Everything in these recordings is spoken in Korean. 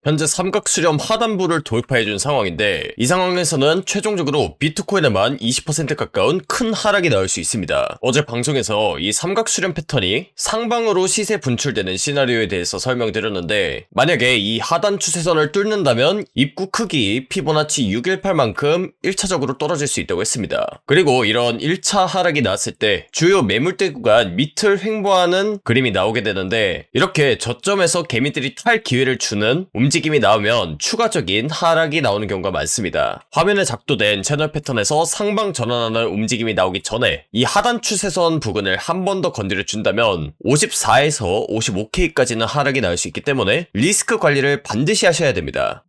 현재 삼각수렴 하단부를 돌파해준 상황인데 이 상황에서는 최종적으로 비트코인에만 20% 가까운 큰 하락이 나올 수 있습니다. 어제 방송에서 이 삼각수렴 패턴이 상방으로 시세 분출되는 시나리오에 대해서 설명드렸는데 만약에 이 하단 추세선을 뚫는다면 입구 크기 피보나치 618만큼 1차적으로 떨어질 수 있다고 했습니다. 그리고 이런 1차 하락이 나왔을 때 주요 매물대 구간 밑을 횡보하는 그림이 나오게 되는데 이렇게 저점에서 개미들이 탈 기회를 주는 움직임이 나오면 추가적인 하락이 나오는 경우가 많습니다. 화면에 작도된 채널 패턴에서 상방 전환하는 움직임이 나오기 전에 이 하단 추세선 부근을 한 번 더 건드려 준다면 54에서 55K까지는 하락이 나올 수 있기 때문에 리스크 관리를 반드시 하셔야 됩니다.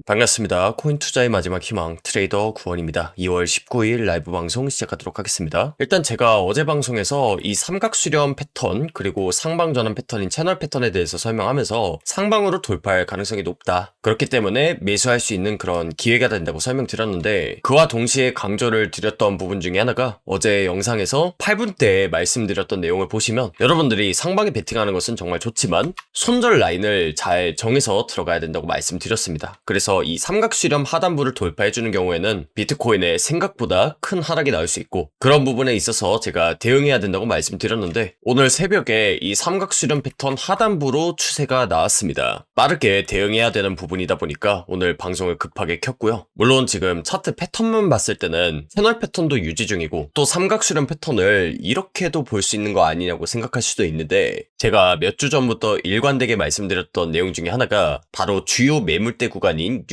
반갑습니다. 코인 투자의 마지막 희망 트레이더 구원입니다. 2월 19일 라이브 방송 시작하도록 하겠습니다. 일단 제가 어제 방송에서 이 삼각수렴 패턴 그리고 상방 전환 패턴인 채널 패턴에 대해서 설명하면서 상방으로 돌파할 가능성이 높다. 그렇기 때문에 매수할 수 있는 그런 기회가 된다고 설명드렸는데 그와 동시에 강조를 드렸던 부분 중에 하나가 어제 영상에서 8분 때 말씀드렸던 내용을 보시면 여러분들이 상방에 베팅하는 것은 정말 좋지만 손절 라인을 잘 정해서 들어가야 된다고 말씀드렸습니다. 그래서 이 삼각수렴 하단부를 돌파해주는 경우에는 비트코인의 생각보다 큰 하락이 나올 수 있고 그런 부분에 있어서 제가 대응해야 된다고 말씀드렸는데 오늘 새벽에 이 삼각수렴 패턴 하단부로 추세가 나왔습니다. 빠르게 대응해야 되는 부분이다 보니까 오늘 방송을 급하게 켰고요. 물론 지금 차트 패턴만 봤을 때는 채널 패턴도 유지 중이고 또 삼각수렴 패턴을 이렇게도 볼 수 있는 거 아니냐고 생각할 수도 있는데 제가 몇 주 전부터 일관되게 말씀드렸던 내용 중에 하나가 바로 주요 매물대 구간인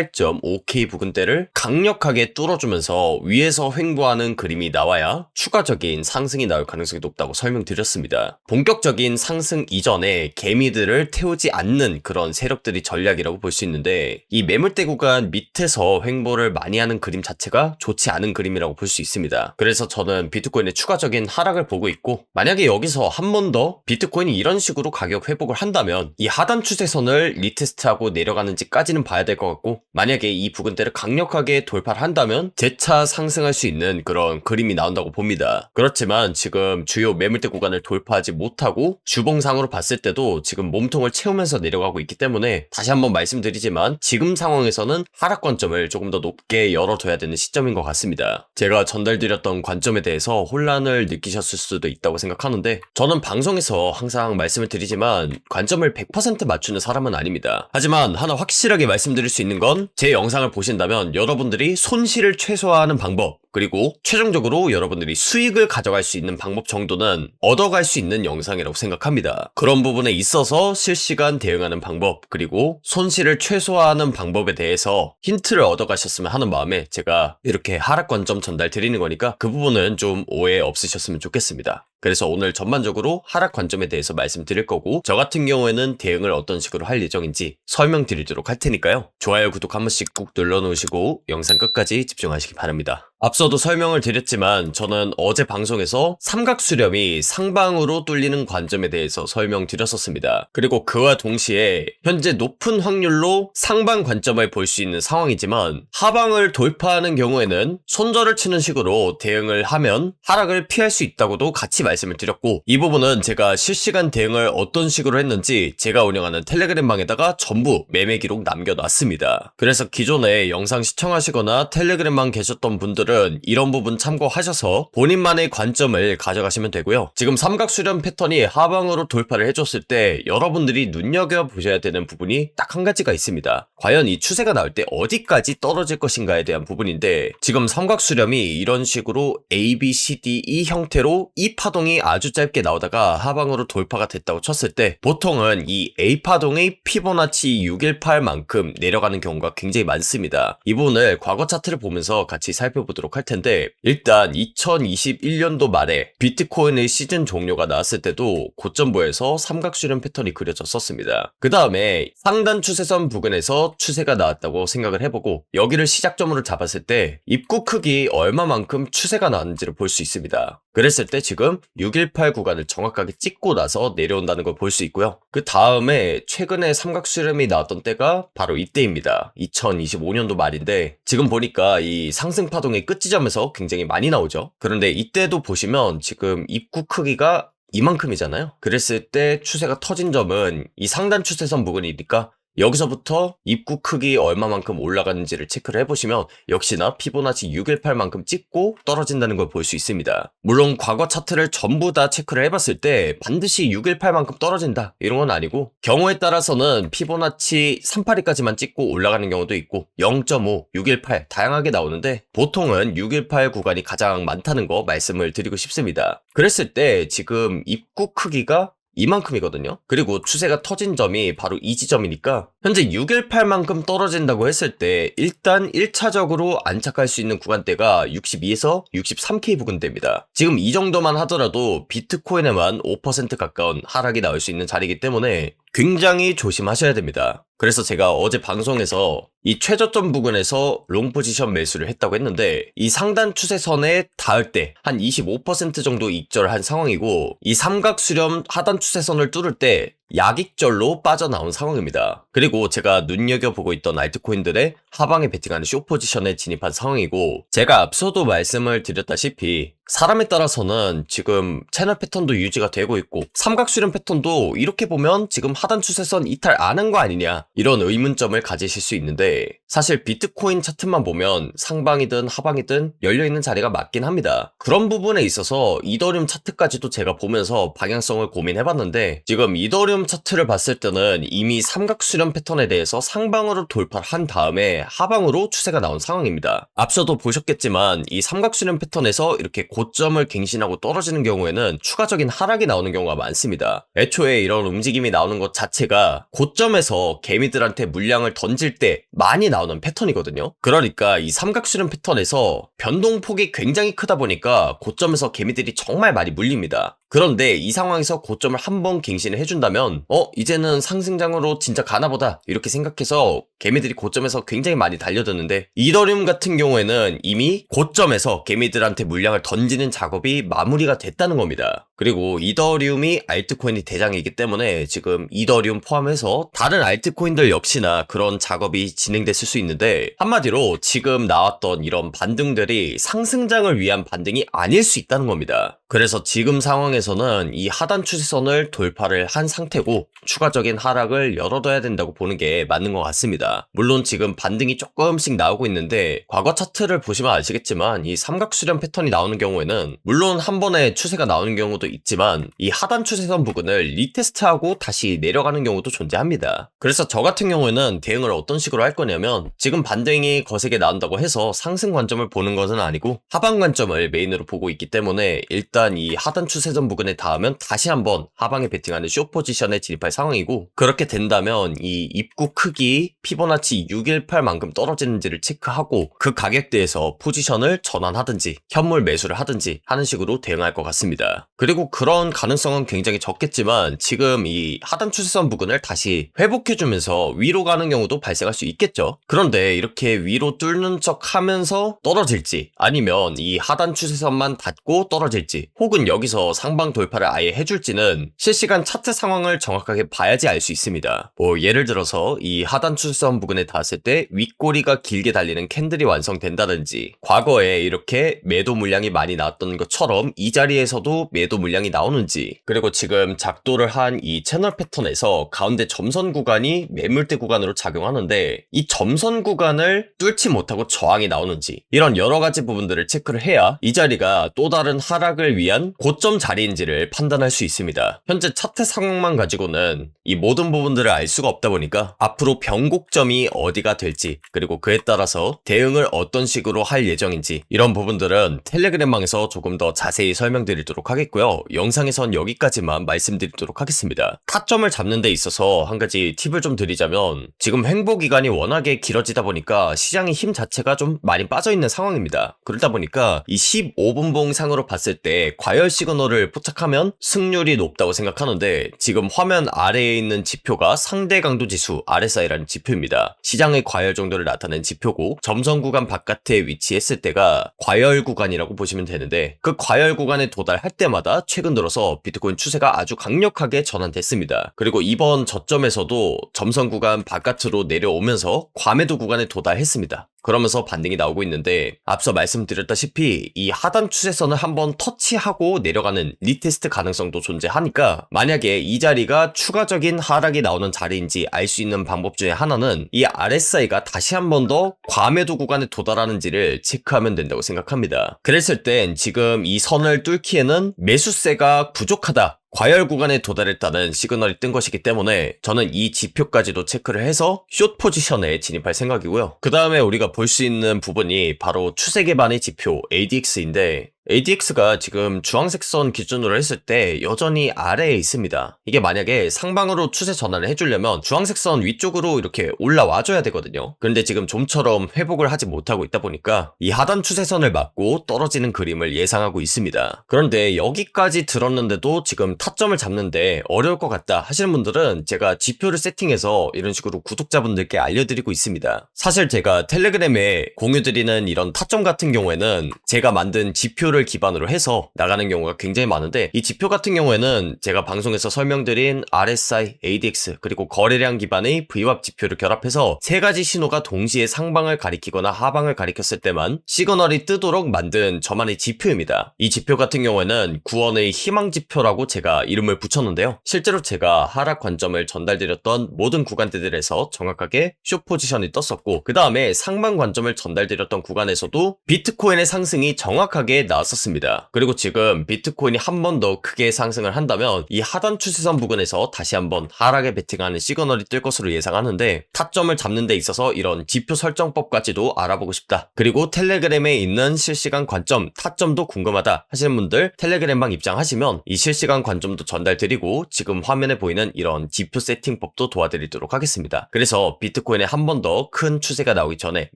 68.5K 부근대를 강력하게 뚫어주면서 위에서 횡보하는 그림이 나와야 추가적인 상승이 나올 가능성이 높다고 설명드렸습니다. 본격적인 상승 이전에 개미들을 태우지 않는 그런 세력들이 전략이라고 볼 수 있는데 이 매물대 구간 밑에서 횡보를 많이 하는 그림 자체가 좋지 않은 그림이라고 볼 수 있습니다. 그래서 저는 비트코인의 추가적인 하락을 보고 있고 만약에 여기서 한 번 더 비트코인이 이런 식으로 가격 회복을 한다면 이 하단 추세선을 리테스트하고 내려가는지까지는 봐야 될 것 같고 만약에 이 부근대를 강력하게 돌파를 한다면 재차 상승할 수 있는 그런 그림이 나온다고 봅니다. 그렇지만 지금 주요 매물대 구간을 돌파하지 못하고 주봉상으로 봤을 때도 지금 몸통을 채우면서 내려가고 있기 때문에 다시 한번 말씀드리지만 지금 상황에서는 하락 관점을 조금 더 높게 열어둬야 되는 시점인 것 같습니다. 제가 전달드렸던 관점에 대해서 혼란을 느끼셨을 수도 있다고 생각하는데 저는 방송에서 항상 말씀을 드리지만 관점을 100% 맞추는 사람은 아닙니다. 하지만 하나 확실하게 말씀드릴 수 있는 건 제 영상을 보신다면 여러분들이 손실을 최소화하는 방법 그리고 최종적으로 여러분들이 수익을 가져갈 수 있는 방법 정도는 얻어갈 수 있는 영상이라고 생각합니다. 그런 부분에 있어서 실시간 대응하는 방법 그리고 손실을 최소화하는 방법에 대해서 힌트를 얻어가셨으면 하는 마음에 제가 이렇게 하락 관점 전달 드리는 거니까 그 부분은 좀 오해 없으셨으면 좋겠습니다. 그래서 오늘 전반적으로 하락 관점에 대해서 말씀드릴 거고 저 같은 경우에는 대응을 어떤 식으로 할 예정인지 설명드리도록 할 테니까요. 좋아요, 구독 한 번씩 꾹 눌러놓으시고 영상 끝까지 집중하시기 바랍니다. 앞서도 설명을 드렸지만 저는 어제 방송에서 삼각수렴이 상방으로 뚫리는 관점에 대해서 설명드렸었습니다. 그리고 그와 동시에 현재 높은 확률로 상방 관점을 볼 수 있는 상황이지만 하방을 돌파하는 경우에는 손절을 치는 식으로 대응을 하면 하락을 피할 수 있다고도 같이 말씀을 드렸고 이 부분은 제가 실시간 대응을 어떤 식으로 했는지 제가 운영하는 텔레그램방에다가 전부 매매 기록 남겨놨습니다. 그래서 기존에 영상 시청하시거나 텔레그램방 계셨던 분들은 이런 부분 참고하셔서 본인만의 관점을 가져가시면 되고요. 지금 삼각수렴 패턴이 하방으로 돌파를 해줬을 때 여러분들이 눈여겨보셔야 되는 부분이 딱 한 가지가 있습니다. 과연 이 추세가 나올 때 어디까지 떨어질 것인가에 대한 부분인데 지금 삼각수렴이 이런 식으로 A, B, C, D, E 형태로 이 파동이 아주 짧게 나오다가 하방으로 돌파가 됐다고 쳤을 때 보통은 이 A 파동의 피보나치 618만큼 내려가는 경우가 굉장히 많습니다. 이 부분을 과거 차트를 보면서 같이 살펴보도록 할 텐데 일단 2021년도 말에 비트코인의 시즌 종료가 나왔을 때도 고점부에서 삼각수렴 패턴이 그려졌었습니다. 그 다음에 상단 추세선 부근에서 추세가 나왔다고 생각을 해보고 여기를 시작점으로 잡았을 때 입구 크기 얼마만큼 추세가 나왔는지를 볼 수 있습니다. 그랬을 때 지금 618 구간을 정확하게 찍고 나서 내려온다는 걸 볼 수 있고요. 그 다음에 최근에 삼각수렴이 나왔던 때가 바로 이때입니다. 2025년도 말인데 지금 보니까 이 상승 파동의 끝지점에서 굉장히 많이 나오죠. 그런데 이때도 보시면 지금 입구 크기가 이만큼이잖아요. 그랬을 때 추세가 터진 점은 이 상단 추세선 부근이니까 여기서부터 입구 크기 얼마만큼 올라가는지를 체크를 해보시면 역시나 피보나치 618만큼 찍고 떨어진다는 걸 볼 수 있습니다. 물론 과거 차트를 전부 다 체크를 해봤을 때 반드시 618만큼 떨어진다 이런 건 아니고 경우에 따라서는 피보나치 382까지만 찍고 올라가는 경우도 있고 0.5, 618 다양하게 나오는데 보통은 618 구간이 가장 많다는 거 말씀을 드리고 싶습니다. 그랬을 때 지금 입구 크기가 이만큼이거든요. 그리고 추세가 터진 점이 바로 이 지점이니까 현재 618만큼 떨어진다고 했을 때 일단 1차적으로 안착할 수 있는 구간대가 62에서 63K 부근대입니다. 지금 이 정도만 하더라도 비트코인에만 5% 가까운 하락이 나올 수 있는 자리이기 때문에 굉장히 조심하셔야 됩니다. 그래서 제가 어제 방송에서 이 최저점 부근에서 롱 포지션 매수를 했다고 했는데 이 상단 추세선에 닿을 때 한 25% 정도 익절한 상황이고 이 삼각수렴 하단 추세선을 뚫을 때 약익절로 빠져나온 상황입니다. 그리고 제가 눈여겨보고 있던 알트코인들의 하방에 베팅하는 숏 포지션에 진입한 상황이고 제가 앞서도 말씀을 드렸다시피 사람에 따라서는 지금 채널 패턴도 유지가 되고 있고 삼각수렴 패턴도 이렇게 보면 지금 하단 추세선 이탈 안 한 거 아니냐 이런 의문점을 가지실 수 있는데 사실 비트코인 차트만 보면 상방이든 하방이든 열려있는 자리가 맞긴 합니다. 그런 부분에 있어서 이더리움 차트까지도 제가 보면서 방향성을 고민해봤는데 지금 이더리움 차트를 봤을 때는 이미 삼각수렴 패턴에 대해서 상방으로 돌파를 한 다음에 하방으로 추세가 나온 상황입니다. 앞서도 보셨겠지만 이 삼각수렴 패턴에서 이렇게 고점을 갱신하고 떨어지는 경우에는 추가적인 하락이 나오는 경우가 많습니다. 애초에 이런 움직임이 나오는 것 자체가 고점에서 개미들한테 물량을 던질 때 많이 나오는 패턴이거든요. 그러니까 이 삼각수렴 패턴에서 변동폭이 굉장히 크다 보니까 고점에서 개미들이 정말 많이 물립니다. 그런데 이 상황에서 고점을 한번 갱신을 해준다면 이제는 상승장으로 진짜 가나보다 이렇게 생각해서 개미들이 고점에서 굉장히 많이 달려드는데 이더리움 같은 경우에는 이미 고점에서 개미들한테 물량을 던지는 작업이 마무리가 됐다는 겁니다. 그리고 이더리움이 알트코인이 대장이기 때문에 지금 이더리움 포함해서 다른 알트코인들 역시나 그런 작업이 진행됐을 수 있는데 한마디로 지금 나왔던 이런 반등들이 상승장을 위한 반등이 아닐 수 있다는 겁니다. 그래서 지금 상황에서는 이 하단 추세선을 돌파를 한 상태고 추가적인 하락을 열어둬야 된다고 보는 게 맞는 것 같습니다. 물론 지금 반등이 조금씩 나오고 있는데 과거 차트를 보시면 아시겠지만 이 삼각수렴 패턴이 나오는 경우에는 물론 한 번에 추세가 나오는 경우도 있지만 이 하단 추세선 부근을 리테스트하고 다시 내려가는 경우도 존재합니다. 그래서 저 같은 경우에는 대응을 어떤 식으로 할 거냐면 지금 반등이 거세게 나온다고 해서 상승 관점을 보는 것은 아니고 하방 관점을 메인으로 보고 있기 때문에 일단 이 하단 추세선 부근에 닿으면 다시 한번 하방에 베팅하는 숏 포지션에 진입할 상황이고 그렇게 된다면 이 입구 크기 피보나치 618만큼 떨어지는지를 체크하고 그 가격대에서 포지션을 전환하든지 현물 매수를 하든지 하는 식으로 대응할 것 같습니다. 그리고 그런 가능성은 굉장히 적겠지만 지금 이 하단 추세선 부근을 다시 회복해주면서 위로 가는 경우도 발생할 수 있겠죠. 그런데 이렇게 위로 뚫는 척 하면서 떨어질지 아니면 이 하단 추세선만 닿고 떨어질지 혹은 여기서 상방 돌파를 아예 해줄지는 실시간 차트 상황을 정확하게 봐야지 알 수 있습니다. 예를 들어서 이 하단 추세선 부근에 닿았을 때 윗꼬리가 길게 달리는 캔들이 완성된다든지 과거에 이렇게 매도 물량이 많이 나왔던 것처럼 이 자리에서도 매도 물량이 나오는지 그리고 지금 작도를 한 이 채널 패턴에서 가운데 점선 구간이 매물대 구간으로 작용하는데 이 점선 구간을 뚫지 못하고 저항이 나오는지 이런 여러 가지 부분들을 체크를 해야 이 자리가 또 다른 하락을 위한 고점 자리인지를 판단할 수 있습니다. 현재 차트 상황만 가지고는 이 모든 부분들을 알 수가 없다 보니까 앞으로 변곡점이 어디가 될지 그리고 그에 따라서 대응을 어떤 식으로 할 예정인지 이런 부분들은 텔레그램방에서 조금 더 자세히 설명드리도록 하겠고요. 영상에선 여기까지만 말씀드리도록 하겠습니다. 타점을 잡는 데 있어서 한 가지 팁을 좀 드리자면 지금 횡보 기간이 워낙에 길어지다 보니까 시장의 힘 자체가 좀 많이 빠져있는 상황입니다. 그러다 보니까 이 15분봉 상으로 봤을 때 과열 시그널을 포착하면 승률이 높다고 생각하는데 지금 화면 아래에 있는 지표가 상대 강도 지수 RSI라는 지표입니다. 시장의 과열 정도를 나타낸 지표고 점선 구간 바깥에 위치했을 때가 과열 구간이라고 보시면 되는데 그 과열 구간에 도달할 때마다 최근 들어서 비트코인 추세가 아주 강력하게 전환됐습니다. 그리고 이번 저점에서도 점선 구간 바깥으로 내려오면서 과매도 구간에 도달했습니다. 그러면서 반등이 나오고 있는데 앞서 말씀드렸다시피 이 하단 추세선을 한번 터치하고 내려가는 리테스트 가능성도 존재하니까 만약에 이 자리가 추가적인 하락이 나오는 자리인지 알 수 있는 방법 중에 하나는 이 RSI가 다시 한 번 더 과매도 구간에 도달하는지를 체크하면 된다고 생각합니다. 그랬을 땐 지금 이 선을 뚫기에는 매수세가 부족하다, 과열 구간에 도달했다는 시그널이 뜬 것이기 때문에 저는 이 지표까지도 체크를 해서 숏 포지션에 진입할 생각이고요. 그 다음에 우리가 볼 수 있는 부분이 바로 추세 기반의 지표 ADX인데 ADX가 지금 주황색 선 기준으로 했을 때 여전히 아래에 있습니다. 이게 만약에 상방으로 추세 전환을 해주려면 주황색 선 위쪽으로 이렇게 올라와줘야 되거든요. 그런데 지금 좀처럼 회복을 하지 못하고 있다 보니까 이 하단 추세선을 맞고 떨어지는 그림을 예상하고 있습니다. 그런데 여기까지 들었는데도 지금 타점을 잡는데 어려울 것 같다 하시는 분들은 제가 지표를 세팅해서 이런 식으로 구독자분들께 알려드리고 있습니다. 사실 제가 텔레그램에 공유드리는 이런 타점 같은 경우에는 제가 만든 지표를 기반으로 해서 나가는 경우가 굉장히 많은데 이 지표 같은 경우에는 제가 방송에서 설명드린 RSI, ADX 그리고 거래량 기반의 VWAP 지표를 결합해서 세 가지 신호가 동시에 상방을 가리키거나 하방을 가리켰을 때만 시그널이 뜨도록 만든 저만의 지표입니다. 이 지표 같은 경우에는 구원의 희망 지표라고 제가 이름을 붙였는데요. 실제로 제가 하락 관점을 전달드렸던 모든 구간대들에서 정확하게 숏 포지션이 떴었고 그 다음에 상방 관점을 전달드렸던 구간에서도 비트코인의 상승이 정확하게 나왔었습니다. 그리고 지금 비트코인이 한 번 더 크게 상승을 한다면 이 하단 추세선 부근에서 다시 한번 하락에 베팅하는 시그널이 뜰 것으로 예상하는데 타점을 잡는 데 있어서 이런 지표 설정법까지도 알아보고 싶다. 그리고 텔레그램에 있는 실시간 관점, 타점도 궁금하다 하시는 분들 텔레그램방 입장하시면 이 실시간 관점도 전달드리고 지금 화면에 보이는 이런 지표 세팅법도 도와드리도록 하겠습니다. 그래서 비트코인에 한 번 더 큰 추세가 나오기 전에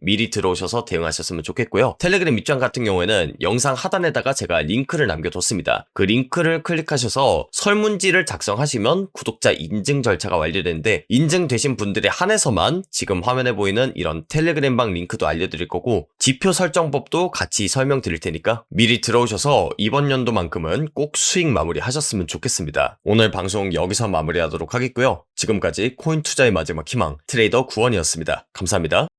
미리 들어오셔서 대응하셨으면 좋겠고요. 텔레그램 입장 같은 경우에는 영상 하단에다가 제가 링크를 남겨뒀습니다. 그 링크를 클릭하셔서 설문지를 작성하시면 구독자 인증 절차가 완료되는데 인증되신 분들에 한해서만 지금 화면에 보이는 이런 텔레그램방 링크도 알려드릴 거고 지표 설정법도 같이 설명드릴 테니까 미리 들어오셔서 이번 연도만큼은 꼭 수익 마무리 하셨으면 좋겠습니다. 오늘 방송 여기서 마무리하도록 하겠고요. 지금까지 코인 투자의 마지막 희망 트레이더 구원이었습니다. 감사합니다.